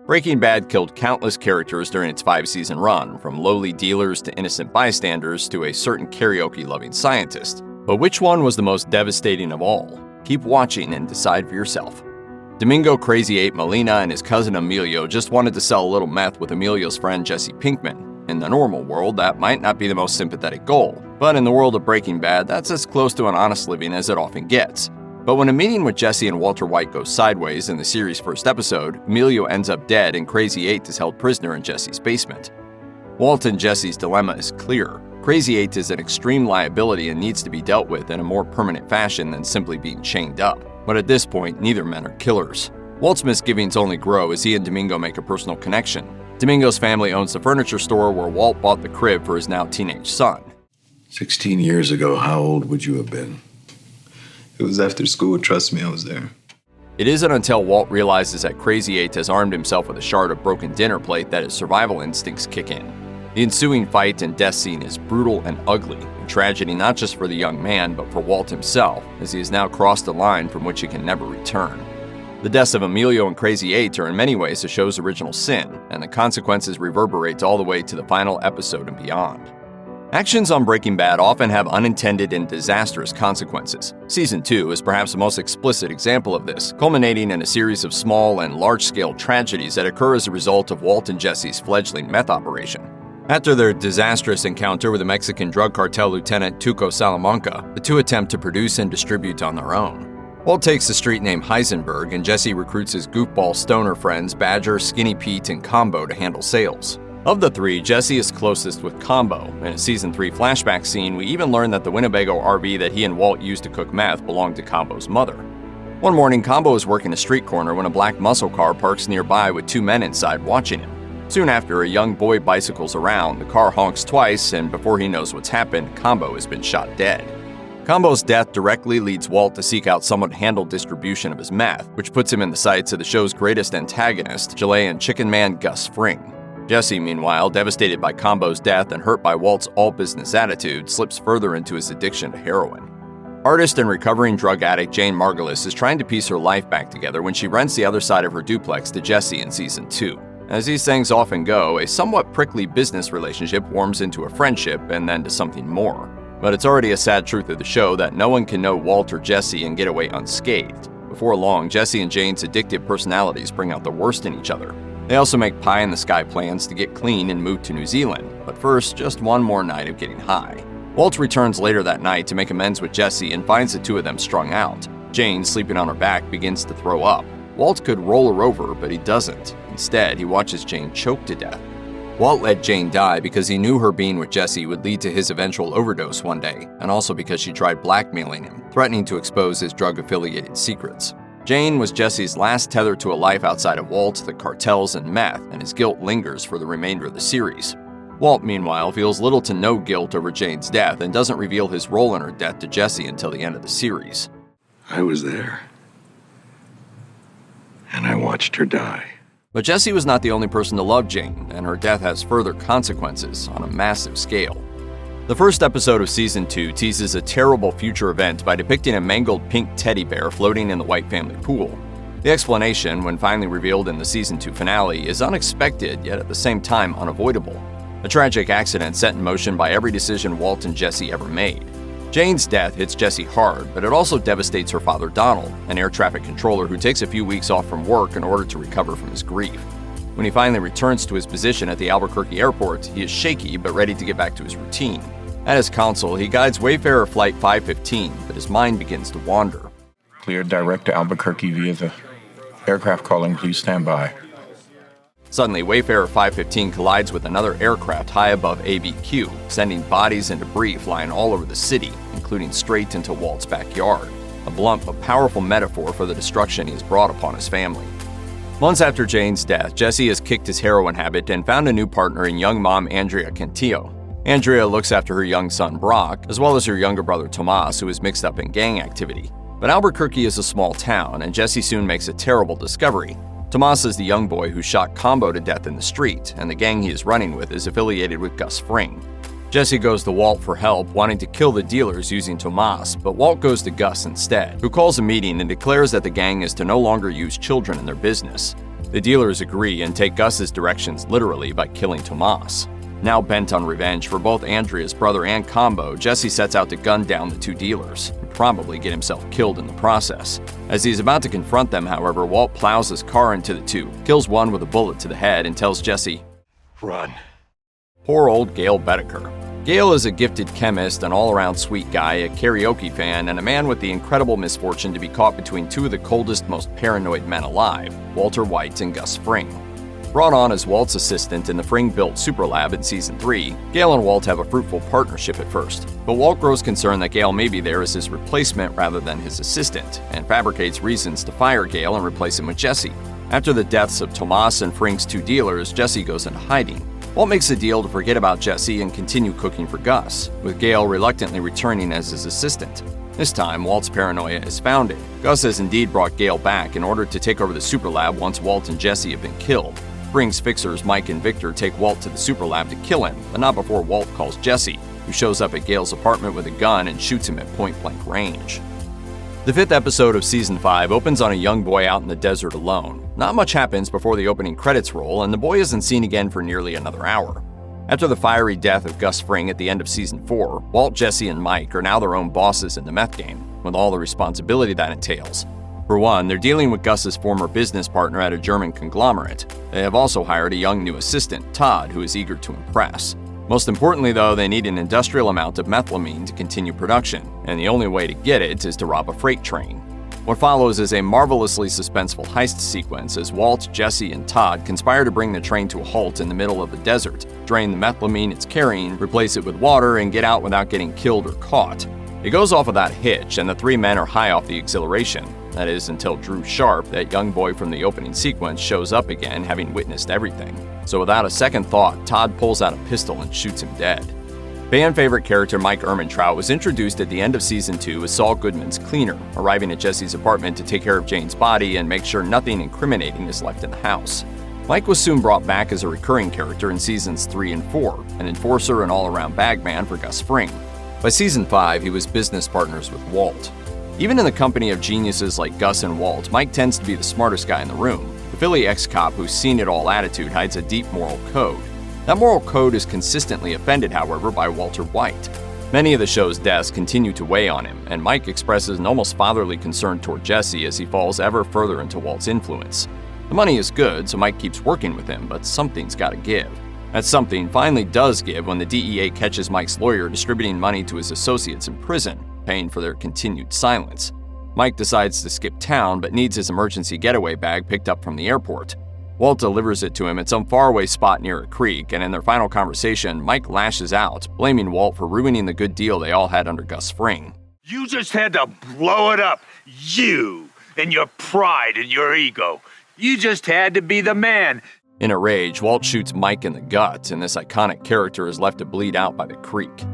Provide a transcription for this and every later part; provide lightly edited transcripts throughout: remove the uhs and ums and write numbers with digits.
Breaking Bad killed countless characters during its 5-season run, from lowly dealers to innocent bystanders to a certain karaoke-loving scientist. But which one was the most devastating of all? Keep watching and decide for yourself. Domingo Crazy 8 Molina and his cousin Emilio just wanted to sell a little meth with Emilio's friend Jesse Pinkman. In the normal world, that might not be the most sympathetic goal, but in the world of Breaking Bad, that's as close to an honest living as it often gets. But when a meeting with Jesse and Walter White goes sideways in the series' first episode, Emilio ends up dead and Crazy 8 is held prisoner in Jesse's basement. Walt and Jesse's dilemma is clear. Crazy 8 is an extreme liability and needs to be dealt with in a more permanent fashion than simply being chained up. But at this point, neither men are killers. Walt's misgivings only grow as he and Domingo make a personal connection. Domingo's family owns the furniture store where Walt bought the crib for his now teenage son. 16 years ago, how old would you have been? It was after school, trust me, I was there. It isn't until Walt realizes that Crazy 8 has armed himself with a shard of broken dinner plate that his survival instincts kick in. The ensuing fight and death scene is brutal and ugly, a tragedy not just for the young man, but for Walt himself, as he has now crossed a line from which he can never return. The deaths of Emilio and Crazy 8 are in many ways the show's original sin, and the consequences reverberate all the way to the final episode and beyond. Actions on Breaking Bad often have unintended and disastrous consequences. Season 2 is perhaps the most explicit example of this, culminating in a series of small and large-scale tragedies that occur as a result of Walt and Jesse's fledgling meth operation. After their disastrous encounter with the Mexican drug cartel lieutenant Tuco Salamanca, the two attempt to produce and distribute on their own. Walt takes the street name Heisenberg, and Jesse recruits his goofball stoner friends Badger, Skinny Pete, and Combo to handle sales. Of the three, Jesse is closest with Combo. In a Season 3 flashback scene, we even learn that the Winnebago RV that he and Walt used to cook meth belonged to Combo's mother. One morning, Combo is working a street corner when a black muscle car parks nearby with two men inside watching him. Soon after, a young boy bicycles around, the car honks twice, and before he knows what's happened, Combo has been shot dead. Combo's death directly leads Walt to seek out someone to handle distribution of his meth, which puts him in the sights of the show's greatest antagonist, Chilean chicken man Gus Fring. Jesse, meanwhile, devastated by Combo's death and hurt by Walt's all-business attitude, slips further into his addiction to heroin. Artist and recovering drug addict Jane Margolis is trying to piece her life back together when she rents the other side of her duplex to Jesse in Season 2. As these things often go, a somewhat prickly business relationship warms into a friendship and then to something more. But it's already a sad truth of the show that no one can know Walt or Jesse and get away unscathed. Before long, Jesse and Jane's addictive personalities bring out the worst in each other. They also make pie-in-the-sky plans to get clean and move to New Zealand, but first, just one more night of getting high. Walt returns later that night to make amends with Jesse and finds the two of them strung out. Jane, sleeping on her back, begins to throw up. Walt could roll her over, but he doesn't. Instead, he watches Jane choke to death. Walt let Jane die because he knew her being with Jesse would lead to his eventual overdose one day, and also because she tried blackmailing him, threatening to expose his drug-affiliated secrets. Jane was Jesse's last tether to a life outside of Walt, the cartels, and meth, and his guilt lingers for the remainder of the series. Walt, meanwhile, feels little to no guilt over Jane's death and doesn't reveal his role in her death to Jesse until the end of the series. I was there, and I watched her die. But Jesse was not the only person to love Jane, and her death has further consequences on a massive scale. The first episode of Season 2 teases a terrible future event by depicting a mangled pink teddy bear floating in the White family pool. The explanation, when finally revealed in the Season 2 finale, is unexpected, yet at the same time unavoidable. A tragic accident set in motion by every decision Walt and Jesse ever made. Jane's death hits Jesse hard, but it also devastates her father Donald, an air traffic controller who takes a few weeks off from work in order to recover from his grief. When he finally returns to his position at the Albuquerque airport, he is shaky but ready to get back to his routine. At his console, he guides Wayfarer Flight 515, but his mind begins to wander. Cleared direct to Albuquerque via the aircraft calling. Please stand by. Suddenly, Wayfarer 515 collides with another aircraft high above ABQ, sending bodies and debris flying all over the city, including straight into Walt's backyard. A blunt but powerful metaphor for the destruction he has brought upon his family. Months after Jane's death, Jesse has kicked his heroin habit and found a new partner in young mom Andrea Cantillo. Andrea looks after her young son Brock, as well as her younger brother Tomas, who is mixed up in gang activity. But Albuquerque is a small town, and Jesse soon makes a terrible discovery. Tomas is the young boy who shot Combo to death in the street, and the gang he is running with is affiliated with Gus Fring. Jesse goes to Walt for help, wanting to kill the dealers using Tomas, but Walt goes to Gus instead, who calls a meeting and declares that the gang is to no longer use children in their business. The dealers agree and take Gus's directions literally by killing Tomas. Now bent on revenge for both Andrea's brother and Combo, Jesse sets out to gun down the two dealers, and probably get himself killed in the process. As he's about to confront them, however, Walt plows his car into the two, kills one with a bullet to the head, and tells Jesse, Run. Poor old Gale Boetticher. Gale is a gifted chemist, an all-around sweet guy, a karaoke fan, and a man with the incredible misfortune to be caught between two of the coldest, most paranoid men alive, Walter White and Gus Fring. Brought on as Walt's assistant in the Fring-built Superlab in Season 3, Gale and Walt have a fruitful partnership at first, but Walt grows concerned that Gale may be there as his replacement rather than his assistant, and fabricates reasons to fire Gale and replace him with Jesse. After the deaths of Tomas and Fring's two dealers, Jesse goes into hiding. Walt makes a deal to forget about Jesse and continue cooking for Gus, with Gale reluctantly returning as his assistant. This time, Walt's paranoia is founded. Gus has indeed brought Gale back in order to take over the Superlab once Walt and Jesse have been killed. Fring's fixers Mike and Victor take Walt to the Superlab to kill him, but not before Walt calls Jesse, who shows up at Gale's apartment with a gun and shoots him at point-blank range. The 5th episode of Season 5 opens on a young boy out in the desert alone. Not much happens before the opening credits roll, and the boy isn't seen again for nearly another hour. After the fiery death of Gus Fring at the end of Season 4, Walt, Jesse, and Mike are now their own bosses in the meth game, with all the responsibility that entails. For one, they're dealing with Gus's former business partner at a German conglomerate. They have also hired a young new assistant, Todd, who is eager to impress. Most importantly, though, they need an industrial amount of methylamine to continue production, and the only way to get it is to rob a freight train. What follows is a marvelously suspenseful heist sequence as Walt, Jesse, and Todd conspire to bring the train to a halt in the middle of the desert, drain the methylamine it's carrying, replace it with water, and get out without getting killed or caught. It goes off without a hitch, and the three men are high off the exhilaration. That is, until Drew Sharp, that young boy from the opening sequence, shows up again, having witnessed everything. So without a second thought, Todd pulls out a pistol and shoots him dead. Fan favorite character Mike Ehrmentraut was introduced at the end of Season 2 as Saul Goodman's cleaner, arriving at Jesse's apartment to take care of Jane's body and make sure nothing incriminating is left in the house. Mike was soon brought back as a recurring character in Seasons 3 and 4, an enforcer and all-around bagman for Gus Fring. By Season 5, he was business partners with Walt. Even in the company of geniuses like Gus and Walt, Mike tends to be the smartest guy in the room. The Philly ex-cop who's seen-it-all attitude hides a deep moral code. That moral code is consistently offended, however, by Walter White. Many of the show's deaths continue to weigh on him, and Mike expresses an almost fatherly concern toward Jesse as he falls ever further into Walt's influence. The money is good, so Mike keeps working with him, but something's gotta give. That something finally does give when the DEA catches Mike's lawyer distributing money to his associates in prison, paying for their continued silence. Mike decides to skip town, but needs his emergency getaway bag picked up from the airport. Walt delivers it to him at some faraway spot near a creek, and in their final conversation, Mike lashes out, blaming Walt for ruining the good deal they all had under Gus Fring. You just had to blow it up. You and your pride and your ego. You just had to be the man. In a rage, Walt shoots Mike in the gut, and this iconic character is left to bleed out by the creek.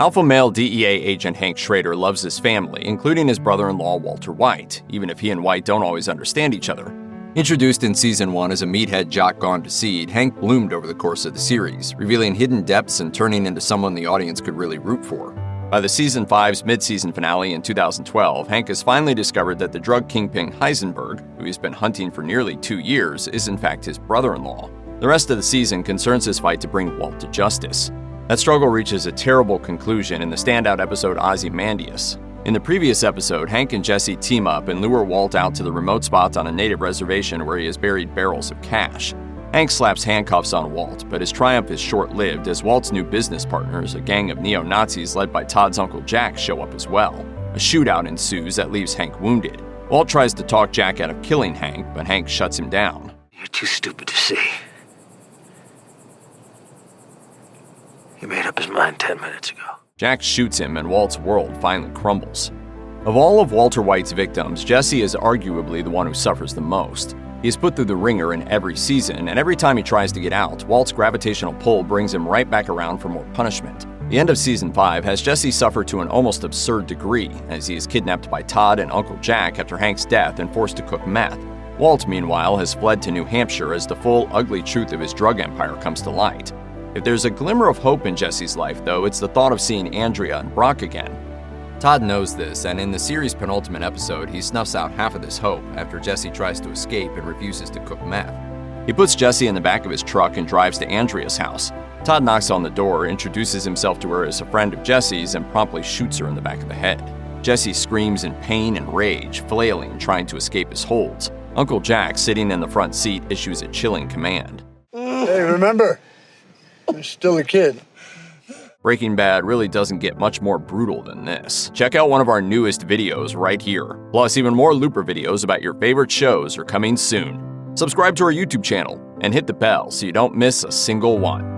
Alpha male DEA agent Hank Schrader loves his family, including his brother-in-law Walter White, even if he and White don't always understand each other. Introduced in Season 1 as a meathead jock gone to seed, Hank bloomed over the course of the series, revealing hidden depths and turning into someone the audience could really root for. By the Season 5's mid-season finale in 2012, Hank has finally discovered that the drug kingpin Heisenberg, who he's been hunting for nearly 2 years, is in fact his brother-in-law. The rest of the season concerns his fight to bring Walt to justice. That struggle reaches a terrible conclusion in the standout episode Ozymandias. In the previous episode, Hank and Jesse team up and lure Walt out to the remote spot on a native reservation where he has buried barrels of cash. Hank slaps handcuffs on Walt, but his triumph is short-lived as Walt's new business partners, a gang of neo-Nazis led by Todd's Uncle Jack, show up as well. A shootout ensues that leaves Hank wounded. Walt tries to talk Jack out of killing Hank, but Hank shuts him down. You're too stupid to see. He made up his mind 10 minutes ago. Jack shoots him and Walt's world finally crumbles. Of all of Walter White's victims, Jesse is arguably the one who suffers the most. He is put through the ringer in every season, and every time he tries to get out, Walt's gravitational pull brings him right back around for more punishment. The end of Season 5 has Jesse suffer to an almost absurd degree, as he is kidnapped by Todd and Uncle Jack after Hank's death and forced to cook meth. Walt, meanwhile, has fled to New Hampshire as the full, ugly truth of his drug empire comes to light. If there's a glimmer of hope in Jesse's life, though, it's the thought of seeing Andrea and Brock again. Todd knows this, and in the series' penultimate episode, he snuffs out half of this hope after Jesse tries to escape and refuses to cook meth. He puts Jesse in the back of his truck and drives to Andrea's house. Todd knocks on the door, introduces himself to her as a friend of Jesse's, and promptly shoots her in the back of the head. Jesse screams in pain and rage, flailing, trying to escape his holds. Uncle Jack, sitting in the front seat, issues a chilling command. Hey, remember, you're still a kid. Breaking Bad really doesn't get much more brutal than this. Check out one of our newest videos right here. Plus, even more Looper videos about your favorite shows are coming soon. Subscribe to our YouTube channel and hit the bell so you don't miss a single one.